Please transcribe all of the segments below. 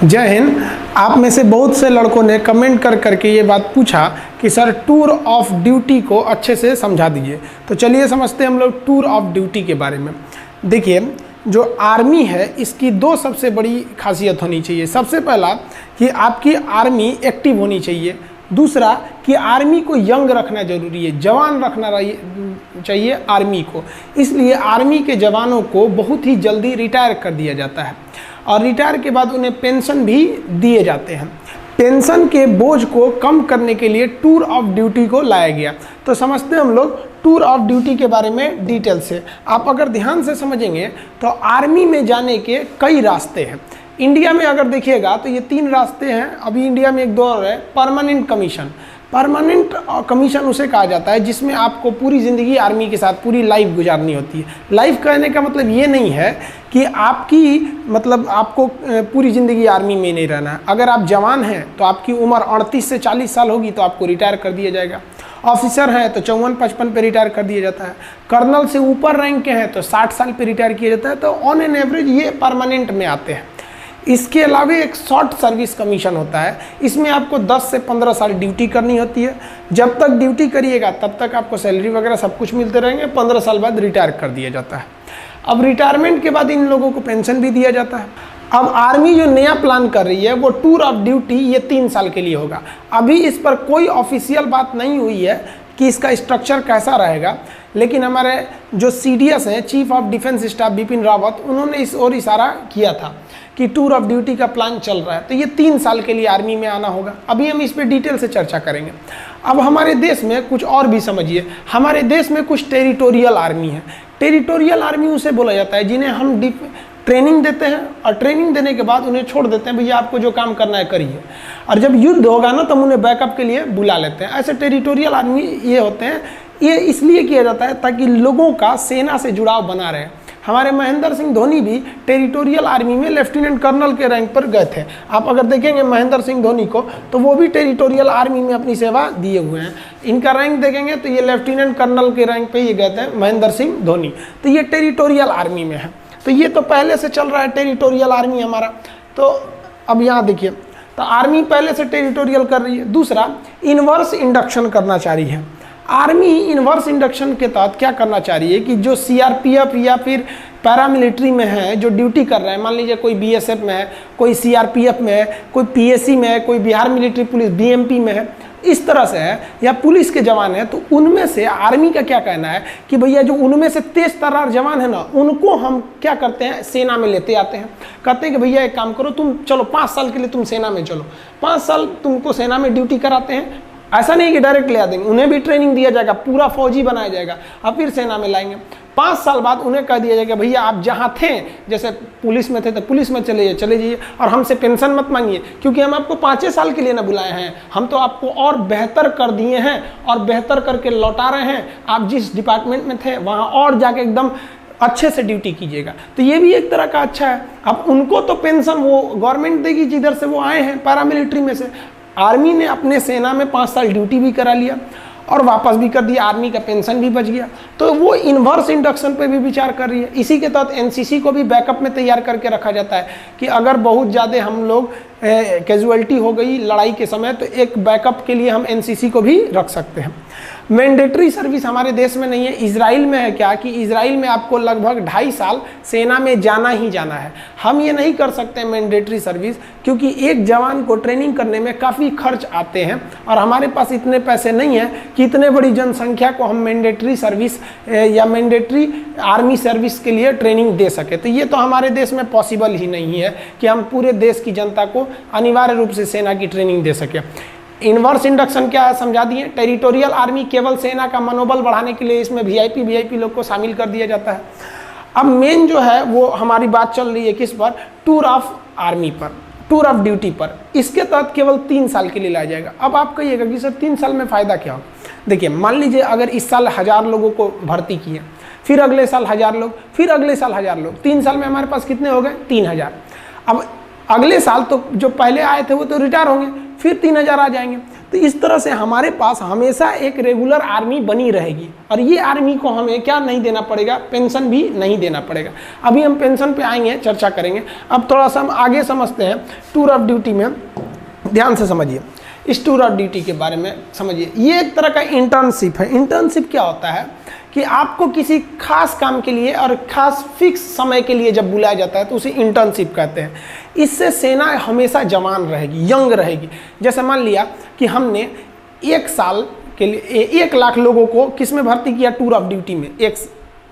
जय हिंद। आप में से बहुत से लड़कों ने कमेंट कर करके ये बात पूछा कि सर टूर ऑफ ड्यूटी को अच्छे से समझा दीजिए। तो चलिए समझते हैं हम लोग टूर ऑफ ड्यूटी के बारे में। देखिए, जो आर्मी है इसकी दो सबसे बड़ी खासियत होनी चाहिए। सबसे पहला कि आपकी आर्मी एक्टिव होनी चाहिए, दूसरा कि आर्मी को यंग रखना जरूरी है, जवान रखना चाहिए आर्मी को। इसलिए आर्मी के जवानों को बहुत ही जल्दी रिटायर कर दिया जाता है और रिटायर के बाद उन्हें पेंशन भी दिए जाते हैं। पेंशन के बोझ को कम करने के लिए टूर ऑफ ड्यूटी को लाया गया। तो समझते हैं हम लोग टूर ऑफ ड्यूटी के बारे में डिटेल से। आप अगर ध्यान से समझेंगे तो आर्मी में जाने के कई रास्ते हैं। इंडिया में अगर देखिएगा तो ये 3 रास्ते हैं। अभी इंडिया में एक दौर है परमानेंट कमीशन। परमानेंट कमीशन उसे कहा जाता है जिसमें आपको पूरी ज़िंदगी आर्मी के साथ पूरी लाइफ गुजारनी होती है। लाइफ कहने का मतलब ये नहीं है कि आपको पूरी ज़िंदगी आर्मी में नहीं रहना है। अगर आप जवान हैं तो आपकी उम्र 38 से 40 साल होगी तो आपको रिटायर कर दिया जाएगा। ऑफिसर हैं तो 54-55 पे रिटायर कर दिया जाता है। कर्नल से ऊपर रैंक के हैं तो 60 साल पे रिटायर किया जाता है। तो ऑन एन एवरेज ये परमानेंट में आते हैं। इसके अलावा एक शॉर्ट सर्विस कमीशन होता है। इसमें आपको 10 से 15 साल ड्यूटी करनी होती है। जब तक ड्यूटी करिएगा तब तक आपको सैलरी वगैरह सब कुछ मिलते रहेंगे। 15 साल बाद रिटायर कर दिया जाता है। अब रिटायरमेंट के बाद इन लोगों को पेंशन भी दिया जाता है। अब आर्मी जो नया प्लान कर रही है वो टूर ऑफ ड्यूटी ये 3 साल के लिए होगा। अभी इस पर कोई ऑफिशियल बात नहीं हुई है कि इसका स्ट्रक्चर कैसा रहेगा, लेकिन हमारे जो CDS हैं, chief of defence staff Bipin Rawat, उन्होंने इस ओर इशारा किया था कि टूर ऑफ ड्यूटी का प्लान चल रहा है। तो ये 3 साल के लिए आर्मी में आना होगा। अभी हम इस पर डिटेल से चर्चा करेंगे। अब हमारे देश में कुछ और भी समझिए। हमारे देश में कुछ टेरिटोरियल आर्मी है। टेरिटोरियल आर्मी उसे बोला जाता है जिन्हें हम ट्रेनिंग देते हैं और ट्रेनिंग देने के बाद उन्हें छोड़ देते हैं, भैया आपको जो काम करना है करिए। और जब युद्ध होगा ना तो हम उन्हें बैकअप के लिए बुला लेते हैं। ऐसे टेरिटोरियल आर्मी ये होते हैं। ये इसलिए किया जाता है ताकि लोगों का सेना से जुड़ाव बना रहे। हमारे महेंद्र सिंह धोनी भी टेरिटोरियल आर्मी में लेफ्टिनेंट कर्नल के रैंक पर गए थे। आप अगर देखेंगे महेंद्र सिंह धोनी को तो वो भी टेरिटोरियल आर्मी में अपनी सेवा दिए हुए हैं। इनका रैंक देखेंगे तो ये लेफ्टिनेंट कर्नल के रैंक पे ये गए थे महेंद्र सिंह धोनी। तो ये टेरिटोरियल आर्मी में है। तो ये तो पहले से चल रहा है टेरिटोरियल आर्मी हमारा। तो अब यहाँ देखिए, तो आर्मी पहले से टेरिटोरियल कर रही है। दूसरा, इनवर्स इंडक्शन करना चाह रही है। आर्मी इनवर्स इंडक्शन के तहत क्या करना चाह रही है कि जो CRPF या फिर पैरामिलिट्री में है, जो ड्यूटी कर रहे हैं, मान लीजिए कोई BSF में है, कोई CRPF में है, कोई PSC में है, कोई बिहार मिलिट्री पुलिस BMP में है, इस तरह से है, या पुलिस के जवान हैं, तो उनमें से आर्मी का क्या कहना है कि भैया जो उनमें से तेज तर्रार जवान है ना, उनको हम क्या करते हैं, सेना में लेते आते हैं। कहते हैं कि भैया एक काम करो, तुम चलो 5 साल के लिए तुम सेना में चलो। 5 साल तुमको सेना में ड्यूटी कराते हैं। ऐसा नहीं कि डायरेक्ट ले आ देंगे, उन्हें भी ट्रेनिंग दिया जाएगा, पूरा फौजी बनाया जाएगा और फिर सेना में लाएंगे। 5 साल बाद उन्हें कह दिया जाएगा भैया आप जहाँ थे, जैसे पुलिस में थे तो पुलिस में चले जाइए और हमसे पेंशन मत मांगिए, क्योंकि हम आपको 5 साल के लिए ना बुलाए हैं, हम तो आपको और बेहतर कर दिए हैं और बेहतर करके लौटा रहे हैं। आप जिस डिपार्टमेंट में थे वहाँ और जाके एकदम अच्छे से ड्यूटी कीजिएगा। तो ये भी एक तरह का अच्छा है। अब उनको तो पेंशन वो गवर्नमेंट देगी जिधर से वो आए हैं, पैरामिलिट्री में से। आर्मी ने अपने सेना में 5 साल ड्यूटी भी करा लिया और वापस भी कर दिया, आर्मी का पेंशन भी बच गया। तो वो इन्वर्स इंडक्शन पे भी विचार कर रही है। इसी के तहत NCC को भी बैकअप में तैयार करके रखा जाता है कि अगर बहुत ज़्यादा हम लोग कैजुअलिटी हो गई लड़ाई के समय तो एक बैकअप के लिए हम NCC को भी रख सकते हैं। मैंडेटरी सर्विस हमारे देश में नहीं है। इजराइल में है क्या कि इजराइल में आपको लगभग 2.5 साल सेना में जाना ही जाना है। हम ये नहीं कर सकते मैंडेटरी सर्विस, क्योंकि एक जवान को ट्रेनिंग करने में काफ़ी खर्च आते हैं और हमारे पास इतने पैसे नहीं हैं कि इतने बड़ी जनसंख्या को हम मैंडेटरी सर्विस या मैंडेटरी आर्मी सर्विस के लिए ट्रेनिंग दे सके। तो ये तो हमारे देश में पॉसिबल ही नहीं है कि हम पूरे देश की जनता को अनिवार्य रूप से सेना की ट्रेनिंग दे सके। इनवर्स इंडक्शन क्या है समझा दिए। टेरिटोरियल आर्मी केवल सेना का मनोबल बढ़ाने के लिए इसमें VIP लोग को शामिल कर दिया जाता है। अब मेन जो है वो हमारी बात चल रही है किस पर, टूर ऑफ आर्मी पर, टूर ऑफ ड्यूटी पर। इसके तहत केवल 3 साल के लिए लाया जाएगा। अब आप कहिएगा कि सर 3 साल में फ़ायदा क्या हो। देखिए, मान लीजिए अगर इस साल 1000 लोगों को भर्ती किए, फिर अगले साल 1000 लोग, फिर अगले साल 1000 लोग, 3 साल में हमारे पास कितने हो गए, 3000। अब अगले साल तो जो पहले आए थे वो तो रिटायर होंगे, फिर 3000 आ जाएंगे। तो तो इस तरह से हमारे पास हमेशा एक रेगुलर आर्मी बनी रहेगी और ये आर्मी को हमें क्या नहीं देना पड़ेगा, पेंशन भी नहीं देना पड़ेगा। अभी हम पेंशन पे आएंगे, चर्चा करेंगे। अब थोड़ा सा हम आगे समझते हैं टूर ऑफ ड्यूटी में, ध्यान से समझिए इस टूर ऑफ ड्यूटी के बारे में समझिए। ये एक तरह का इंटर्नशिप है। इंटर्नशिप क्या होता है कि आपको किसी खास काम के लिए और खास फिक्स समय के लिए जब बुलाया जाता है तो उसे इंटर्नशिप कहते हैं। इससे सेना हमेशा जवान रहेगी, यंग रहेगी। जैसे मान लिया कि हमने 1 साल के लिए 1 लाख लोगों को किस में भर्ती किया, टूर ऑफ ड्यूटी में।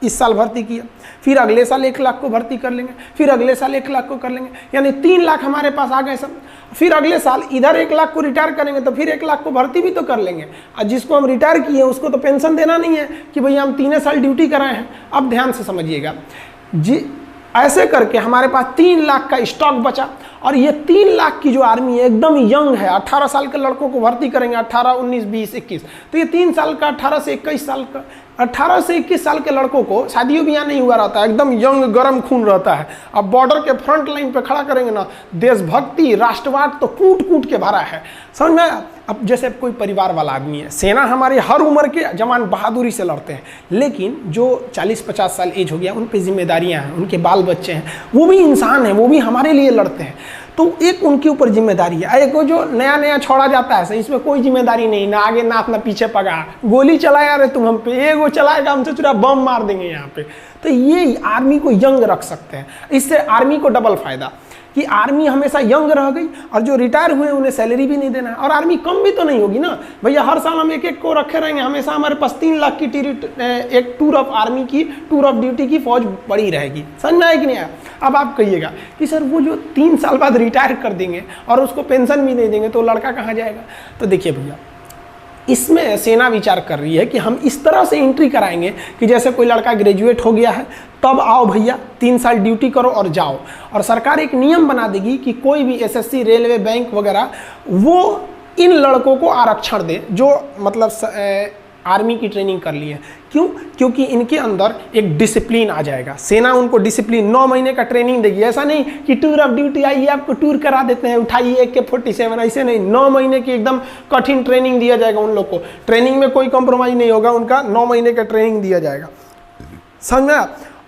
इस साल भर्ती किया, फिर अगले साल 1 लाख को भर्ती कर लेंगे, फिर अगले साल 1 लाख को कर लेंगे, यानी 3 लाख हमारे पास आ गए सब। फिर अगले साल इधर 1 लाख को रिटायर करेंगे तो फिर 1 लाख को भर्ती भी तो कर लेंगे। और जिसको हम रिटायर किए उसको तो पेंशन देना नहीं है कि भैया हम 3 साल ड्यूटी कराए हैं। अब ध्यान से समझिएगा जी, ऐसे करके हमारे पास 3 लाख का स्टॉक बचा। और ये 3 लाख की जो आर्मी है एकदम यंग है। 18 साल के लड़कों को भर्ती करेंगे, 18, 19, 20, 21। तो ये 3 साल का, 18 से 21 साल का, 18 से 21 साल के लड़कों को शादियों भी यहाँ नहीं हुआ रहता है, एकदम यंग गर्म खून रहता है। अब बॉर्डर के फ्रंट लाइन पे खड़ा करेंगे ना, देशभक्ति राष्ट्रवाद तो कूट कूट के भरा है, समझ में आया। अब जैसे कोई परिवार वाला आदमी है, सेना हमारे हर उम्र के जवान बहादुरी से लड़ते हैं, लेकिन जो 40-50 साल एज हो गया उन पे जिम्मेदारियां हैं, उनके बाल बच्चे हैं, वो भी इंसान हैं, वो भी हमारे लिए लड़ते हैं। तो एक उनके ऊपर जिम्मेदारी है। एक जो नया नया छोड़ा जाता है इसमें कोई जिम्मेदारी नहीं, ना आगे नाथ ना पीछे पगा, गोली चलाया रे तुम हम पे, ये वो चलाएगा हमसे चुरा बम मार देंगे यहाँ पे। तो ये आर्मी को यंग रख सकते हैं। इससे आर्मी को डबल फायदा कि आर्मी हमेशा यंग रह गई और जो रिटायर हुए उन्हें सैलरी भी नहीं देना है, और आर्मी कम भी तो नहीं होगी ना भैया। हर साल हम 1-1 को रखे रहेंगे, हमेशा हमारे पास 3 लाख की एक टूर ऑफ आर्मी की, टूर ऑफ ड्यूटी की फौज पड़ी रहेगी। समझ में आया कि नहीं आया। अब आप कहिएगा कि सर वो जो 3 साल बाद रिटायर कर देंगे और उसको पेंशन भी नहीं देंगे तो लड़का कहाँ जाएगा। तो देखिए भैया, इसमें सेना विचार कर रही है कि हम इस तरह से एंट्री कराएंगे कि जैसे कोई लड़का ग्रेजुएट हो गया है, तब आओ भैया 3 साल ड्यूटी करो और जाओ। और सरकार एक नियम बना देगी कि कोई भी एसएससी, रेलवे, बैंक वगैरह वो इन लड़कों को आरक्षण दे जो मतलब आर्मी की ट्रेनिंग कर ली है। क्यों? क्योंकि इनके अंदर एक डिसिप्लिन आ जाएगा। सेना उनको डिसिप्लिन 9 महीने का ट्रेनिंग देगी। ऐसा नहीं कि टूर ऑफ ड्यूटी आइए आपको टूर करा देते हैं, उठाइए AK-47, ऐसे नहीं। 9 महीने की एकदम कठिन ट्रेनिंग दिया जाएगा उन लोग को। ट्रेनिंग में कोई कॉम्प्रोमाइज़ नहीं होगा, उनका 9 महीने का ट्रेनिंग दिया जाएगा। समझ में?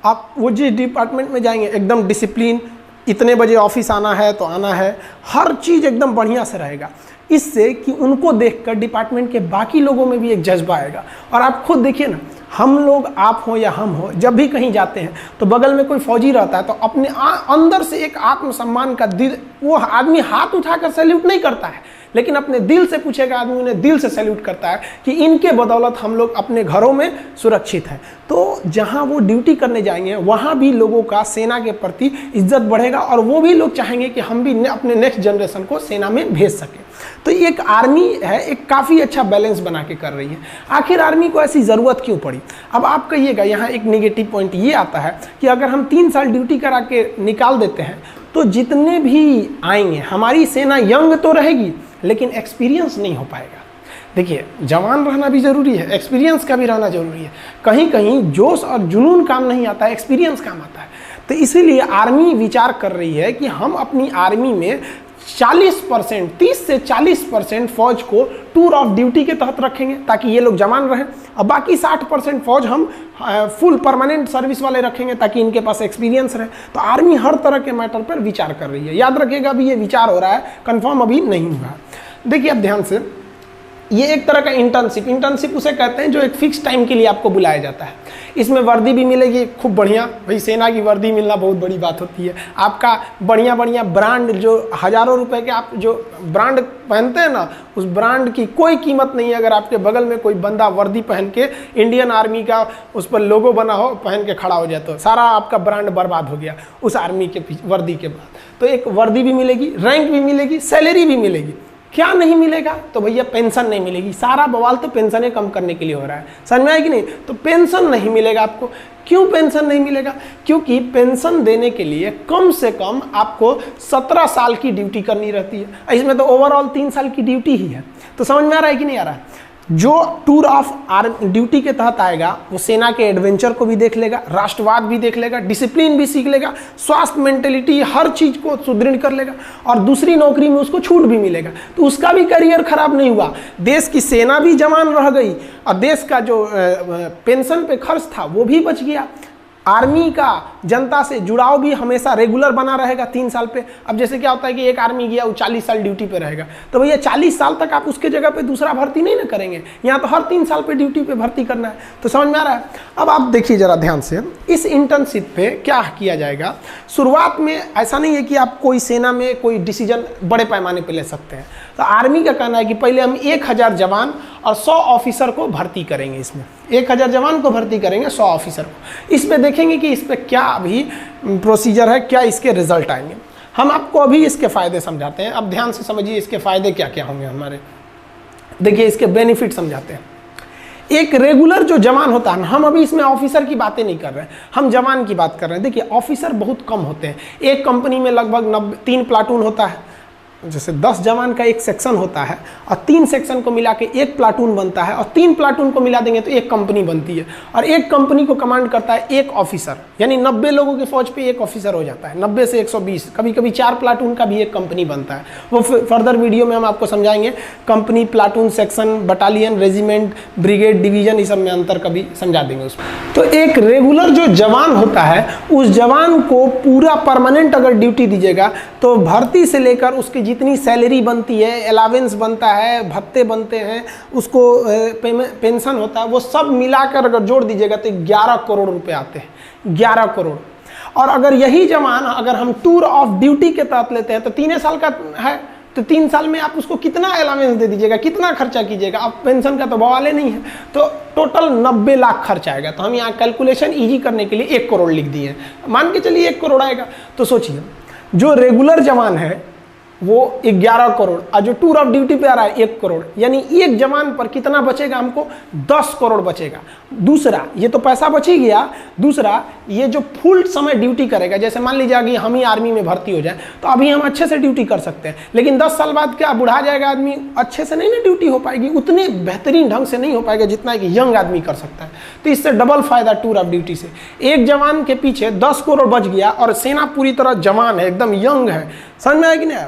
आप वो जिस डिपार्टमेंट में जाएंगे एकदम डिसिप्लिन, इतने बजे ऑफिस आना है तो आना है, हर चीज़ एकदम बढ़िया से रहेगा। इससे कि उनको देखकर डिपार्टमेंट के बाकी लोगों में भी एक जज्बा आएगा। और आप खुद देखिए ना, हम लोग, आप हो या हम हो, जब भी कहीं जाते हैं तो बगल में कोई फौजी रहता है तो अपने अंदर से एक आत्मसम्मान का दिल, वो आदमी हाथ उठाकर सैल्यूट नहीं करता है, लेकिन अपने दिल से पूछेगा आदमी, उन्हें दिल से सैल्यूट करता है कि इनके बदौलत हम लोग अपने घरों में सुरक्षित हैं। तो जहां वो ड्यूटी करने जाएंगे वहां भी लोगों का सेना के प्रति इज्जत बढ़ेगा और वो भी लोग चाहेंगे कि हम भी अपने नेक्स्ट जनरेशन को सेना में भेज सकें। तो एक आर्मी है, एक काफ़ी अच्छा बैलेंस बना के कर रही है। आखिर आर्मी को ऐसी ज़रूरत क्यों पड़ी? अब आप कहिएगा, यहाँ एक नेगेटिव पॉइंट ये आता है कि अगर हम 3 साल ड्यूटी करा के निकाल देते हैं तो जितने भी आएंगे, हमारी सेना यंग तो रहेगी लेकिन एक्सपीरियंस नहीं हो पाएगा। देखिए, जवान रहना भी ज़रूरी है, एक्सपीरियंस का भी रहना ज़रूरी है। कहीं कहीं जोश और जुनून काम नहीं आता है, एक्सपीरियंस काम आता है। तो इसीलिए आर्मी विचार कर रही है कि हम अपनी आर्मी में 40%, 30 से 40% फौज को टूर ऑफ ड्यूटी के तहत रखेंगे ताकि ये लोग जवान रहें, और बाकी 60% फौज हम फुल परमानेंट सर्विस वाले रखेंगे ताकि इनके पास एक्सपीरियंस रहे। तो आर्मी हर तरह के मैटर पर विचार कर रही है। याद रखिएगा, अभी ये विचार हो रहा है, कंफर्म अभी नहीं हुआ। देखिए अब ध्यान से, ये एक तरह का इंटर्नशिप उसे कहते हैं जो एक फिक्स टाइम के लिए आपको बुलाया जाता है। इसमें वर्दी भी मिलेगी खूब बढ़िया, भाई सेना की वर्दी मिलना बहुत बड़ी बात होती है। आपका बढ़िया बढ़िया ब्रांड, जो हज़ारों रुपए के आप जो ब्रांड पहनते हैं ना, उस ब्रांड की कोई कीमत नहीं है अगर आपके बगल में कोई बंदा वर्दी पहन के इंडियन आर्मी का उस पर लोगो बना हो, पहन के खड़ा हो जाए तो सारा आपका ब्रांड बर्बाद हो गया उस आर्मी के वर्दी के बाद। तो एक वर्दी भी मिलेगी, रैंक भी मिलेगी, सैलरी भी मिलेगी। क्या नहीं मिलेगा? तो भैया पेंशन नहीं मिलेगी। सारा बवाल तो पेंशनें कम करने के लिए हो रहा है, समझ में आया कि नहीं? तो पेंशन नहीं मिलेगा आपको। क्यों पेंशन नहीं मिलेगा? क्योंकि पेंशन देने के लिए कम से कम आपको 17 साल की ड्यूटी करनी रहती है। इसमें तो ओवरऑल 3 साल की ड्यूटी ही है। तो समझ में आ रहा है कि नहीं आ रहा है? जो टूर ऑफ ड्यूटी के तहत आएगा वो सेना के एडवेंचर को भी देख लेगा, राष्ट्रवाद भी देख लेगा, डिसिप्लिन भी सीख लेगा, स्वास्थ्य, मेंटेलिटी, हर चीज को सुदृढ़ कर लेगा और दूसरी नौकरी में उसको छूट भी मिलेगा, तो उसका भी करियर खराब नहीं हुआ। देश की सेना भी जवान रह गई और देश का जो पेंशन पे खर्च था वो भी बच गया। आर्मी का जनता से जुड़ाव भी हमेशा रेगुलर बना रहेगा 3 साल पे। अब जैसे क्या होता है कि एक आर्मी गया वो 40 साल ड्यूटी पे रहेगा, तो भैया 40 साल तक आप उसके जगह पे दूसरा भर्ती नहीं ना करेंगे, यहाँ तो हर 3 साल पे ड्यूटी पे भर्ती करना है। तो समझ में आ रहा है? अब आप देखिए जरा ध्यान से, इस इंटर्नशिप पे क्या किया जाएगा। शुरुआत में ऐसा नहीं है कि आप कोई सेना में कोई डिसीजन बड़े पैमाने पर ले सकते हैं। तो आर्मी का कहना है कि पहले हम 1000 जवान और 100 ऑफिसर को भर्ती करेंगे। इसमें 1000 जवान को भर्ती करेंगे, 100 ऑफिसर को। इस पे देखेंगे कि इस पे क्या अभी प्रोसीजर है, क्या इसके रिजल्ट आएंगे। हम आपको अभी इसके फायदे समझाते हैं। अब ध्यान से समझिए इसके फायदे क्या क्या होंगे हमारे। देखिए इसके बेनिफिट समझाते हैं। एक रेगुलर जो जवान होता है, हम अभी इसमें ऑफिसर की बातें नहीं कर रहे हैं, हम जवान की बात कर रहे हैं। देखिए ऑफिसर बहुत कम होते हैं। एक कंपनी में लगभग 3 प्लाटून होता है, जैसे 10 जवान का एक सेक्शन होता है और 3 सेक्शन को मिला के एक प्लाटून बनता है और 3 प्लाटून को मिला देंगे तो एक कंपनी बनती है। और एक कंपनी को कमांड करता है एक ऑफिसर, यानी 90 लोगों की फौज पे एक ऑफिसर हो जाता है। 90 से 120, कभी कभी 4 प्लाटून का भी एक कंपनी बनता है। वो फर्दर वीडियो में हम आपको समझाएंगे। Company, platoon, section, battalion, regiment, brigade, division, इस सब में अंतर कभी समझा देंगे उसमें। तो एक रेगुलर जो जवान होता है, उस जवान को पूरा परमानेंट अगर ड्यूटी दीजिएगा तो भर्ती से लेकर उसकी जितनी सैलरी बनती है, अलावेंस बनता है, भत्ते बनते हैं, उसको पेंशन होता है, वो सब मिलाकर अगर जोड़ दीजिएगा तो 11 करोड़ रुपए आते हैं। 11 करोड़। और अगर यही जवान अगर हम टूर ऑफ ड्यूटी के तहत लेते हैं तो 3 साल का है, तो 3 साल में आप उसको कितना अलावेंस दे दीजिएगा, कितना खर्चा कीजिएगा। अब पेंशन का तो बवाले नहीं है, तो टोटल 90 लाख खर्च आएगा। तो हम यहाँ कैलकुलेशन इजी करने के लिए 1 करोड़ लिख दिए हैं। मान के चलिए 1 करोड़ आएगा। तो सोचिए जो रेगुलर जवान है वो 11 करोड़ और जो टूर ऑफ ड्यूटी पे आ रहा है 1 करोड़, यानी एक जवान पर कितना बचेगा हमको? 10 करोड़ बचेगा। दूसरा, ये तो पैसा बच ही गया। दूसरा, ये जो फुल समय ड्यूटी करेगा, जैसे मान लीजिए कि हम ही आर्मी में भर्ती हो जाए तो अभी हम अच्छे से ड्यूटी कर सकते हैं, लेकिन 10 साल बाद क्या बुढ़ा जाएगा आदमी, अच्छे से नहीं ना ड्यूटी हो पाएगी, उतने बेहतरीन ढंग से नहीं हो पाएगा जितना कि यंग आदमी कर सकता है। तो इससे डबल फायदा टूर ऑफ ड्यूटी से। एक जवान के पीछे 10 करोड़ बच गया और सेना पूरी तरह जवान है, एकदम यंग है। समझ में आया कि नहीं?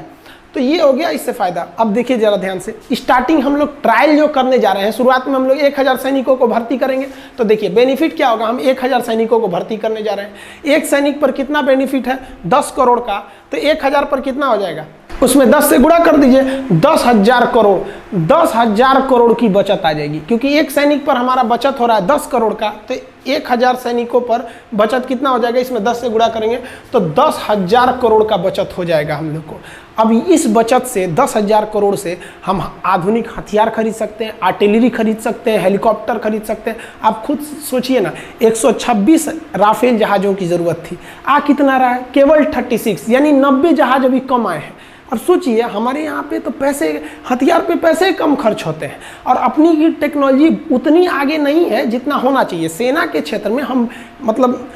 तो ये हो गया इससे फायदा। अब देखिए जरा ध्यान से, स्टार्टिंग हम लोग ट्रायल जो करने जा रहे हैं, शुरुआत में हम लोग 1000 सैनिकों को भर्ती करेंगे। तो देखिए बेनिफिट क्या होगा, हम 1000 सैनिकों को भर्ती करने जा रहे हैं। एक सैनिक पर कितना बेनिफिट है? 10 करोड़ का। तो 1000 पर कितना हो जाएगा? उसमें 10 से गुणा कर दीजिए, 10,000 करोड़। 10,000 करोड़ की बचत आ जाएगी, क्योंकि एक सैनिक पर हमारा बचत हो रहा है 10 करोड़ का। तो 1000 सैनिकों पर बचत कितना हो जाएगा? इसमें 10 से गुणा करेंगे तो 10,000 करोड़ का बचत हो जाएगा हम लोग को। अब इस बचत से 10,000 करोड़ से हम आधुनिक हथियार खरीद सकते हैं, आर्टिलरी खरीद सकते हैं, हेलीकॉप्टर खरीद सकते हैं। आप खुद सोचिए ना, 126 राफेल जहाज़ों की ज़रूरत थी, आ कितना रहा है? केवल 36, यानी 90 जहाज अभी कम आए हैं। और सोचिए हमारे यहाँ पे तो पैसे, हथियार पे पैसे कम खर्च होते हैं और अपनी की टेक्नोलॉजी उतनी आगे नहीं है जितना होना चाहिए। सेना के क्षेत्र में हम मतलब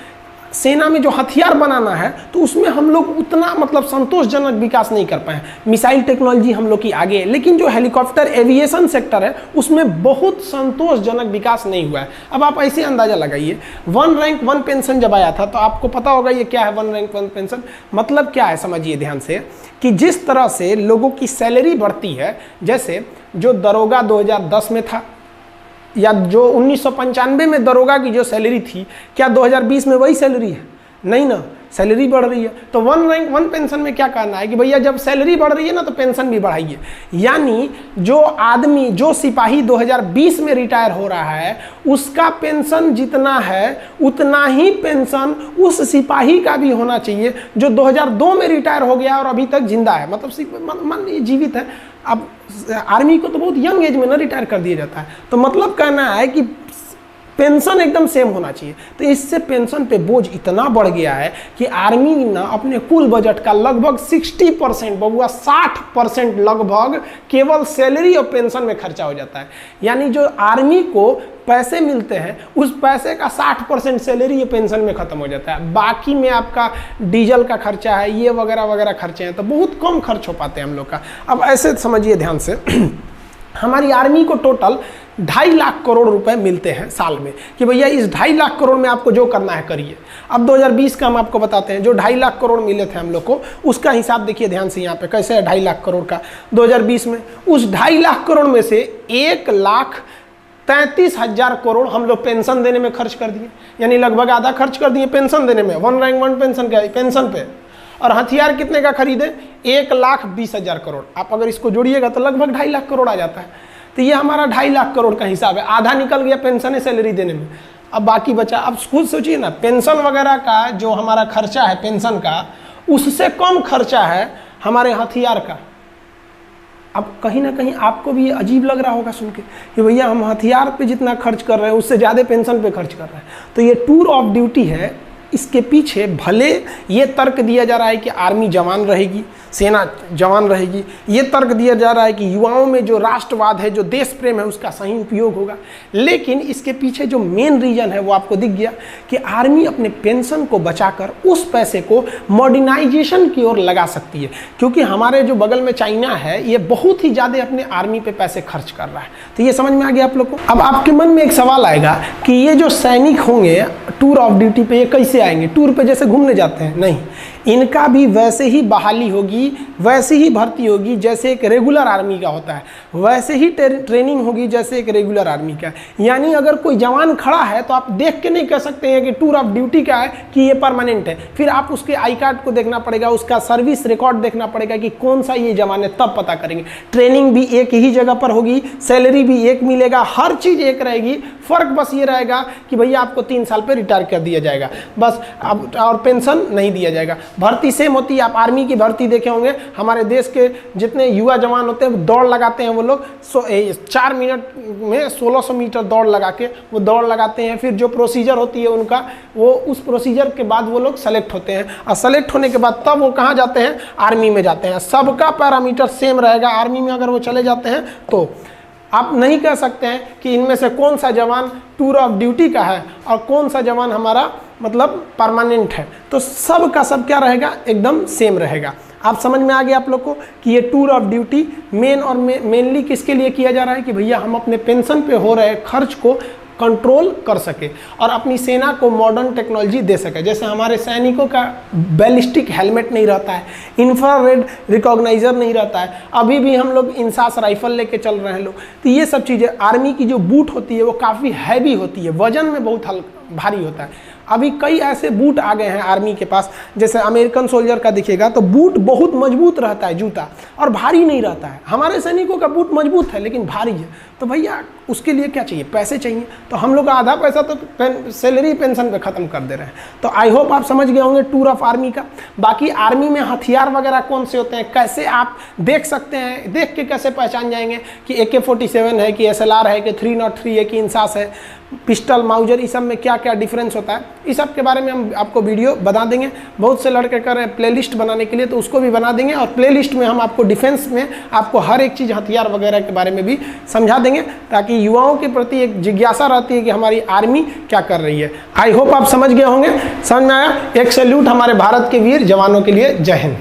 सेना में जो हथियार बनाना है तो उसमें हम लोग उतना मतलब संतोषजनक विकास नहीं कर पाए। मिसाइल टेक्नोलॉजी हम लोग की आगे है, लेकिन जो हेलीकॉप्टर एविएशन सेक्टर है उसमें बहुत संतोषजनक विकास नहीं हुआ है। अब आप ऐसे अंदाजा लगाइए, 1 रैंक 1 पेंशन जब आया था तो आपको पता होगा ये क्या है 1 रैंक 1 पेंशन। मतलब क्या है समझिए ध्यान से, कि जिस तरह से लोगों की सैलरी बढ़ती है, जैसे जो दरोगा 2010 में था या जो 1995 में दरोगा की जो सैलरी थी, क्या 2020 में वही सैलरी है? नहीं ना, सैलरी बढ़ रही है। तो 1 रैंक 1 पेंशन में क्या कहना है कि भैया जब सैलरी बढ़ रही है ना तो पेंशन भी बढ़ाइए। यानी जो आदमी, जो सिपाही 2020 में रिटायर हो रहा है उसका पेंशन जितना है उतना ही पेंशन उस सिपाही का भी होना चाहिए जो 2002 में रिटायर हो गया और अभी तक जिंदा है, मतलब मान लीजिए जीवित है। अब आर्मी को तो बहुत यंग एज में ना रिटायर कर दिया जाता है, तो मतलब कहना है कि पेंशन एकदम सेम होना चाहिए। तो इससे पेंशन पे बोझ इतना बढ़ गया है कि आर्मी ना अपने कुल बजट का लगभग 60% बबुआ 60% लगभग केवल सैलरी और पेंशन में खर्चा हो जाता है। यानी जो आर्मी को पैसे मिलते हैं उस पैसे का 60% सैलरी या पेंशन में खत्म हो जाता है। बाकी में आपका डीजल का खर्चा है, ये वगैरह वगैरह खर्चे हैं, तो बहुत कम खर्च हो पाते हैं हम लोग का। अब ऐसे समझिए ध्यान से हमारी आर्मी को टोटल 2.5 लाख करोड़ रुपए मिलते हैं साल में, कि भैया इस 2.5 लाख करोड़ में आपको जो करना है करिए। अब 2020 का हम आपको बताते हैं, जो 2.5 लाख करोड़ मिले थे हम लोग को, उसका हिसाब देखिए ध्यान से यहाँ पे कैसे है 2.5 लाख करोड़ का 2020 में। उस 2.5 लाख करोड़ में से 1,33,000 करोड़ हम लोग पेंशन देने में खर्च कर दिए, यानी लगभग आधा खर्च कर दिए पेंशन देने में, 1 रैंक 1 पेंशन का पेंशन पे। और हथियार कितने का खरीदे? 1,20,000 करोड़। आप अगर इसको जोड़िएगा तो लगभग 2.5 लाख करोड़ आ जाता है। तो ये हमारा 2.5 लाख करोड़ का हिसाब है, आधा निकल गया पेंशन सैलरी देने में, अब बाकी बचा। अब खुद सोचिए ना, पेंशन वगैरह का जो हमारा खर्चा है पेंशन का, उससे कम खर्चा है हमारे हथियार का। अब कहीं ना कहीं आपको भी ये अजीब लग रहा होगा सुन के कि भैया हम हथियार पे जितना खर्च कर रहे हैं उससे ज़्यादा पेंशन पे खर्च कर रहे हैं। तो ये टूर ऑफ ड्यूटी है, इसके पीछे भले ये तर्क दिया जा रहा है कि आर्मी जवान रहेगी, सेना जवान रहेगी, ये तर्क दिया जा रहा है कि युवाओं में जो राष्ट्रवाद है, जो देश प्रेम है, उसका सही उपयोग होगा, लेकिन इसके पीछे जो मेन रीजन है वो आपको दिख गया कि आर्मी अपने पेंशन को बचाकर उस पैसे को मॉडर्नाइजेशन की ओर लगा सकती है। क्योंकि हमारे जो बगल में चाइना है, ये बहुत ही ज़्यादा अपने आर्मी पे पैसे खर्च कर रहा है। तो ये समझ में आ गया आप लोग को। अब आपके मन में एक सवाल आएगा कि ये जो सैनिक होंगे टूर ऑफ ड्यूटी पे, ये कैसे आएंगे? टूर पे जैसे घूमने जाते हैं? नहीं, इनका भी वैसे ही बहाली होगी, वैसे ही भर्ती होगी जैसे एक रेगुलर आर्मी का होता है, वैसे ही ट्रेनिंग होगी जैसे एक रेगुलर आर्मी का। यानी अगर कोई जवान खड़ा है तो आप देख के नहीं कह सकते हैं कि टूर ऑफ ड्यूटी का है कि ये परमानेंट है। फिर आप उसके आई कार्ड को देखना पड़ेगा, उसका सर्विस रिकॉर्ड देखना पड़ेगा कि कौन सा ये जवान है, तब पता करेंगे। ट्रेनिंग भी एक ही जगह पर होगी, सैलरी भी एक मिलेगा, हर चीज़ एक रहेगी। फ़र्क बस ये रहेगा कि भैया आपको 3 साल पर रिटायर कर दिया जाएगा बस, अब और पेंशन नहीं दिया जाएगा। भर्ती सेम होती है। आप आर्मी की भर्ती देखे होंगे, हमारे देश के जितने युवा जवान होते हैं दौड़ लगाते हैं, वो लोग 4 मिनट में 1600 मीटर दौड़ लगा के वो दौड़ लगाते हैं। फिर जो प्रोसीजर होती है उनका, वो उस प्रोसीजर के बाद वो लोग सेलेक्ट होते हैं, और सेलेक्ट होने के बाद तब वो कहाँ जाते हैं? आर्मी में जाते हैं। सबका पैरामीटर सेम रहेगा। आर्मी में अगर वो चले जाते हैं तो आप नहीं कह सकते हैं कि इनमें से कौन सा जवान टूर ऑफ ड्यूटी का है और कौन सा जवान हमारा मतलब परमानेंट है। तो सब का सब क्या रहेगा? एकदम सेम रहेगा। आप समझ में आ गया आप लोग को कि ये टूर ऑफ ड्यूटी मेनली किसके लिए किया जा रहा है कि भैया हम अपने पेंशन पे हो रहे खर्च को कंट्रोल कर सके और अपनी सेना को मॉडर्न टेक्नोलॉजी दे सके। जैसे हमारे सैनिकों का बैलिस्टिक हेलमेट नहीं रहता है, इंफ्रारेड रिकॉग्नाइजर नहीं रहता है, अभी भी हम लोग इंसास राइफल लेके चल रहे हैं लोग। तो ये सब चीज़ें, आर्मी की जो बूट होती है वो काफ़ी हैवी होती है, वजन में बहुत भारी होता है। अभी कई ऐसे बूट आ गए हैं आर्मी के पास, जैसे अमेरिकन सोल्जर का दिखेगा तो बूट बहुत मजबूत रहता है, जूता, और भारी नहीं रहता है। हमारे सैनिकों का बूट मजबूत है लेकिन भारी है। तो भैया उसके लिए क्या चाहिए? पैसे चाहिए। तो हम लोग का आधा पैसा तो सैलरी पेंशन पे ख़त्म कर दे रहे हैं। तो आई होप आप समझ गए होंगे टूर ऑफ आर्मी का। बाकी आर्मी में हथियार वगैरह कौन से होते हैं, कैसे आप देख सकते हैं, देख के कैसे पहचान जाएंगे कि AK-47 है कि SLR है कि 303 है कि इंसास है, पिस्टल, माउजर, इस सब में क्या क्या डिफरेंस होता है, इस सब के बारे में हम आपको वीडियो बना देंगे। बहुत से लड़के कर रहे हैं प्लेलिस्ट बनाने के लिए, तो उसको भी बना देंगे, और प्लेलिस्ट में हम आपको डिफेंस में आपको हर एक चीज़ हथियार वगैरह के बारे में भी समझा देंगे, ताकि युवाओं के प्रति एक जिज्ञासा रहती है कि हमारी आर्मी क्या कर रही है। आई होप आप समझ गए होंगे। समझ में आया? एक सैल्यूट हमारे भारत के वीर जवानों के लिए। जय हिंद।